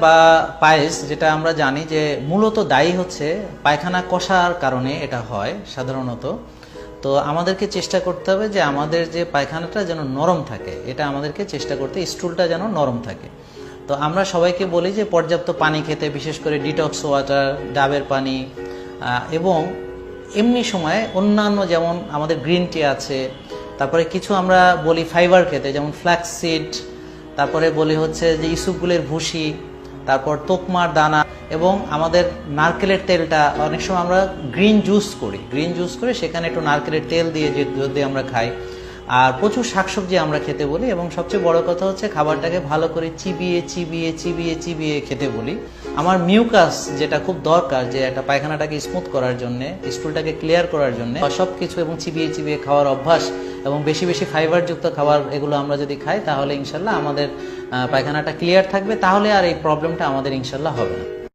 বা পায়েস যেটা আমরা জানি যে মূলত দায়ী হচ্ছে পায়খানা কষার কারণে এটা হয় সাধারণত। তো আমাদেরকে চেষ্টা করতে হবে যে আমাদের যে পায়খানাটা যেন নরম থাকে, এটা আমাদেরকে চেষ্টা করতে, স্টুলটা যেন নরম থাকে। তো আমরা সবাইকে বলি যে পর্যাপ্ত পানি খেতে, বিশেষ করে ডিটক্স ওয়াটার, ডাবের পানি, এবং এমনি সময় অন্যান্য যেমন আমাদের গ্রিন টি আছে, তারপরে কিছু আমরা বলি ফাইবার খেতে, যেমন ফ্ল্যাক্স সিড, তারপরে বলি হচ্ছে যে ইসুপগুলের ভুসি, তারপর তোকমার দানা, এবং আমাদের নারকেলের তেলটা অনেক সময় আমরা গ্রিন জুস করে সেখানে একটু নারকেলের তেল দিয়ে যদি আমরা খাই। আর প্রচুর শাকসবজি আমরা খেতে বলি, এবং সবচেয়ে বড় কথা হচ্ছে খাবারটাকে ভালো করে চিবিয়ে চিবিয়ে চিবিয়ে চিবিয়ে খেতে বলি। আমার মিউকাস যেটা খুব দরকার, যে একটা পায়খানাটাকে স্মুথ করার জন্য, স্টুলটাকে ক্লিয়ার করার জন্য, সব কিছু এবং চিবিয়ে চিবিয়ে খাওয়ার অভ্যাস এবং বেশি বেশি ফাইবারযুক্ত খাবার, এগুলো আমরা যদি খাই তাহলে ইনশাল্লাহ আমাদের পায়খানাটা ক্লিয়ার থাকবে, তাহলে আর এই প্রবলেমটা আমাদের ইনশাল্লাহ হবে না।